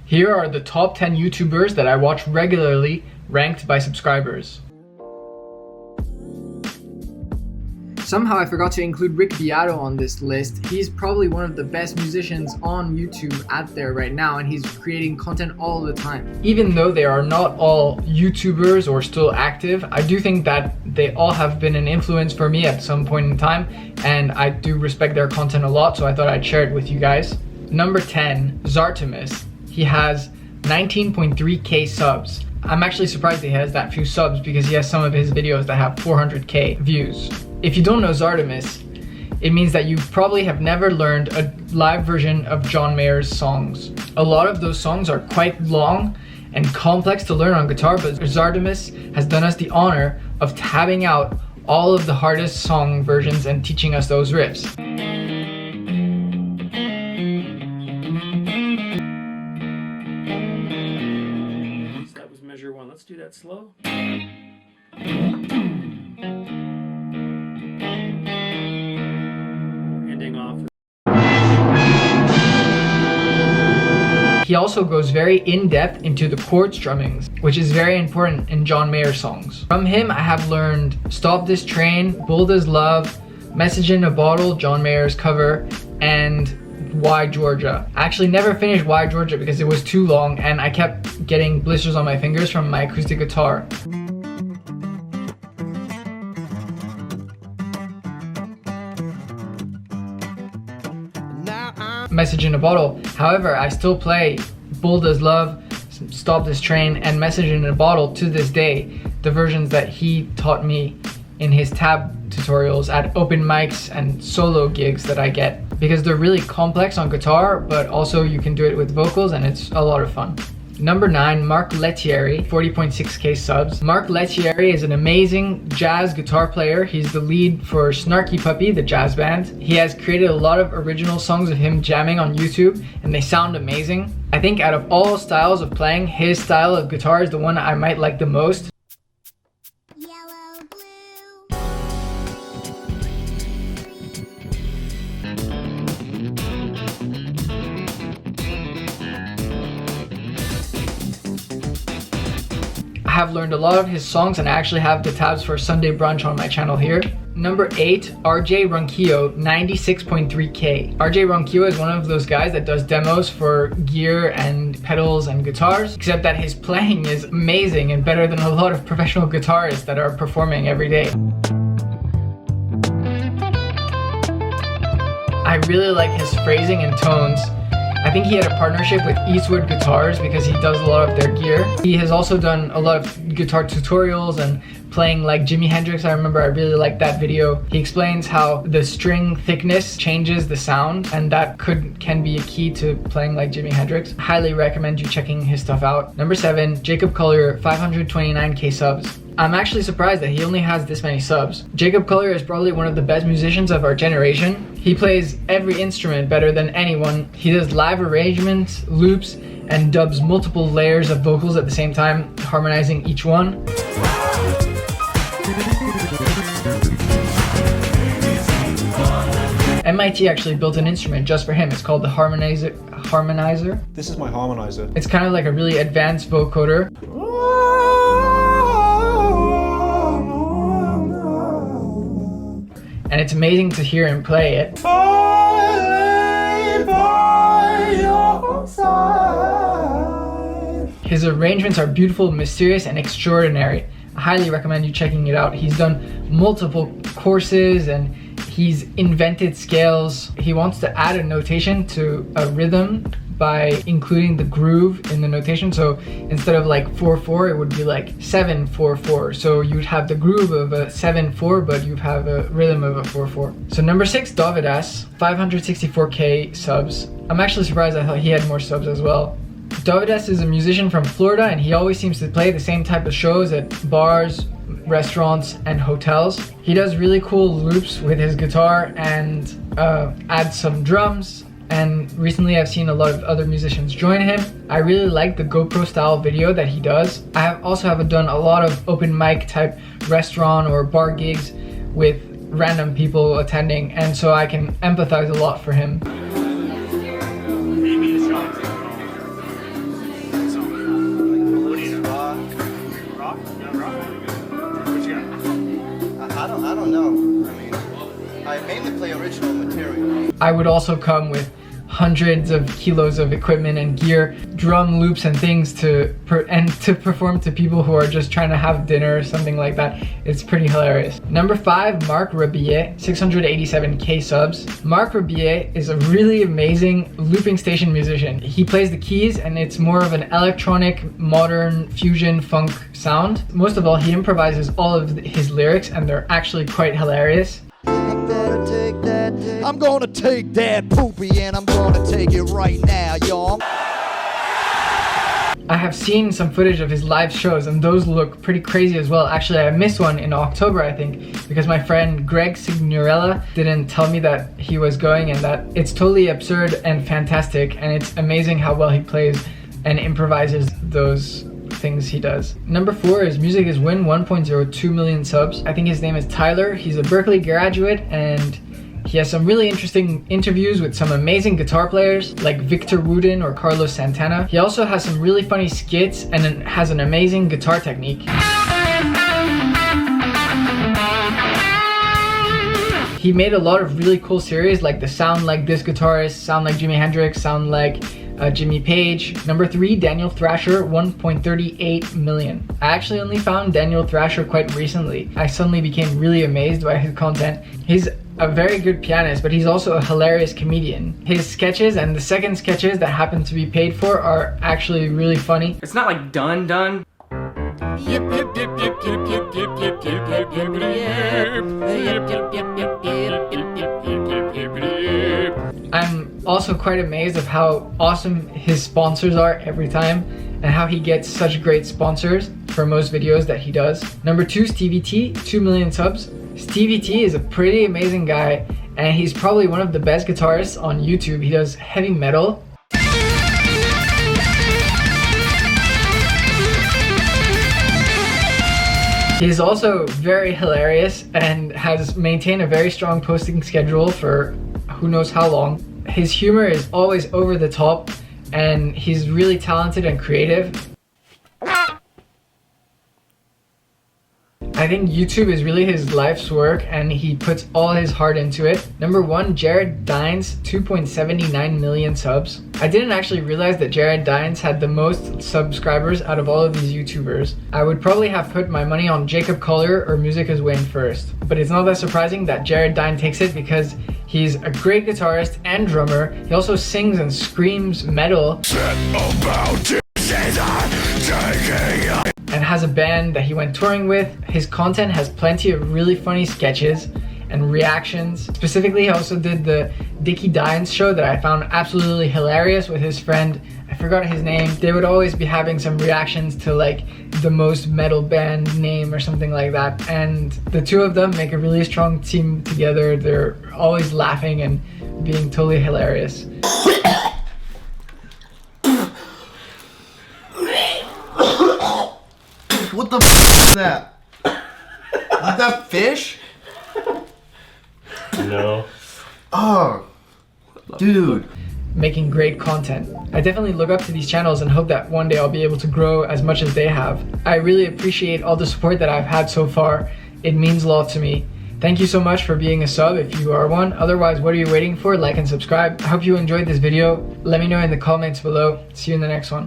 Here are the top 10 YouTubers that I watch regularly, ranked by subscribers. Somehow I forgot to include Rick Beato on this list. He's probably one of the best musicians on YouTube out there right now, and he's creating content all the time. Even though they are not all YouTubers or still active, I do think that they all have been an influence for me at some point in time, and I do respect their content a lot, so I thought I'd share it with you guys. Number 10 is Artemis. He has 19.3k subs. I'm actually surprised he has that few subs because he has some of his videos that have 400k views. If you don't know Artemis, it means that you probably have never learned a live version of John Mayer's songs. A lot of those songs are quite long and complex to learn on guitar, but Artemis has done us the honor of tabbing out all of the hardest song versions and teaching us those riffs. So that was measure 1. Let's do that slow. He also goes very in-depth into the chord strummings, which is very important in John Mayer songs. From him, I have learned Stop This Train, Bold as Love, Message in a Bottle, John Mayer's cover, and Why Georgia. I actually never finished Why Georgia because it was too long and I kept getting blisters on my fingers from my acoustic guitar. Message in a Bottle. However, I still play Bold as Love, Stop This Train, and Message in a Bottle to this day, the versions that he taught me in his tab tutorials at open mics and solo gigs that I get, because they're really complex on guitar, but also you can do it with vocals and it's a lot of fun. Number 9, Marklegendary, 40.6k subs. Marklegendary is an amazing jazz guitar player. He's the lead for Snarky Puppy, the jazz band. He has created a lot of original songs of him jamming on YouTube, and they sound amazing. I think out of all styles of playing, his style of guitar is the one I might like the most. I have learned a lot of his songs and I actually have the tabs for Sunday Brunch on my channel here. Number 8, Ronquillo, 96.3k. Ronquillo is one of those guys that does demos for gear and pedals and guitars, except that his playing is amazing and better than a lot of professional guitarists that are performing every day. I really like his phrasing and tones. I think he had a partnership with Eastwood Guitars because he does a lot of their gear. He has also done a lot of guitar tutorials and playing like Jimi Hendrix. I remember I really liked that video. He explains how the string thickness changes the sound, and that can be a key to playing like Jimi Hendrix. Highly recommend you checking his stuff out. Number 7, Jacob Collier, 529k subs. I'm actually surprised that he only has this many subs. Jacob Collier is probably one of the best musicians of our generation. He plays every instrument better than anyone. He does live arrangements, loops, and dubs multiple layers of vocals at the same time, harmonizing each one. MIT actually built an instrument just for him. It's called the harmonizer. This is my harmonizer. It's kind of like a really advanced vocoder. And it's amazing to hear him play it. His arrangements are beautiful, mysterious, and extraordinary. I highly recommend you checking it out. He's done multiple courses and he's invented scales. He wants to add a notation to a rhythm by including the groove in the notation. So instead of like 4/4, it would be like 7/4/4. So you'd have the groove of a 7/4, but you have a rhythm of a 4/4. So number 6, Dawid, 564k subs. I'm actually surprised. I thought he had more subs as well. Dawid is a musician from Florida, and he always seems to play the same type of shows at bars, restaurants, and hotels. He does really cool loops with his guitar and adds some drums. And recently I've seen a lot of other musicians join him. I really like the GoPro style video that he does. I also have done a lot of open mic type restaurant or bar gigs with random people attending, and so I can empathize a lot for him. mainly play original material. I would also come with hundreds of kilos of equipment and gear, drum loops and things to perform to people who are just trying to have dinner or something like that. It's pretty hilarious. Number 5, Mark Rebillet, 687k subs. Mark Rebillet is a really amazing looping station musician. He plays the keys and it's more of an electronic, modern, fusion, funk sound. Most of all, he improvises all of his lyrics and they're actually quite hilarious. I'm gonna take that poopy and I'm gonna take it right now, y'all. I have seen some footage of his live shows and those look pretty crazy as well. Actually, I missed one in October, I think, because my friend Greg Signorella didn't tell me that he was going, and that it's totally absurd and fantastic, and it's amazing how well he plays and improvises those things he does. Number 4 is Music is Win, 1.02 million subs. I think his name is Tyler. He's a Berkeley graduate and he has some really interesting interviews with some amazing guitar players like Victor Wooten or Carlos Santana. He also has some really funny skits and has an amazing guitar technique. He made a lot of really cool series like the Sound Like This Guitarist, Sound Like Jimi Hendrix, Sound Like Jimmy Page. Number 3, Daniel Thrasher, 1.38 million. I actually only found Daniel Thrasher quite recently. I suddenly became really amazed by his content. He's a very good pianist, but he's also a hilarious comedian. His sketches and the second sketches that happen to be paid for are actually really funny. It's not like done. I'm also quite amazed of how awesome his sponsors are every time and how he gets such great sponsors for most videos that he does. Number 2, Stevie T, 2 million subs. Stevie T is a pretty amazing guy and he's probably one of the best guitarists on YouTube. He does heavy metal. He's also very hilarious and has maintained a very strong posting schedule for who knows how long. His humor is always over the top and he's really talented and creative. I think YouTube is really his life's work and he puts all his heart into it. Number 1, Jared Dines, 2.79 million subs. I didn't actually realize that Jared Dines had the most subscribers out of all of these YouTubers. I would probably have put my money on Jacob Collier or Music is Win first. But it's not that surprising that Jared Dines takes it because he's a great guitarist and drummer. He also sings and screams metal. And has a band that he went touring with. His content has plenty of really funny sketches and reactions. Specifically, he also did the Dickie Dines show that I found absolutely hilarious with his friend, I forgot his name. They would always be having some reactions to like the most metal band name or something like that. And the two of them make a really strong team together. They're always laughing and being totally hilarious. What the f is that? Is that fish? No. Oh, dude. Making great content. I definitely look up to these channels and hope that one day I'll be able to grow as much as they have. I really appreciate all the support that I've had so far. It means a lot to me. Thank you so much for being a sub if you are one. Otherwise, what are you waiting for? Like and subscribe. I hope you enjoyed this video. Let me know in the comments below. See you in the next one.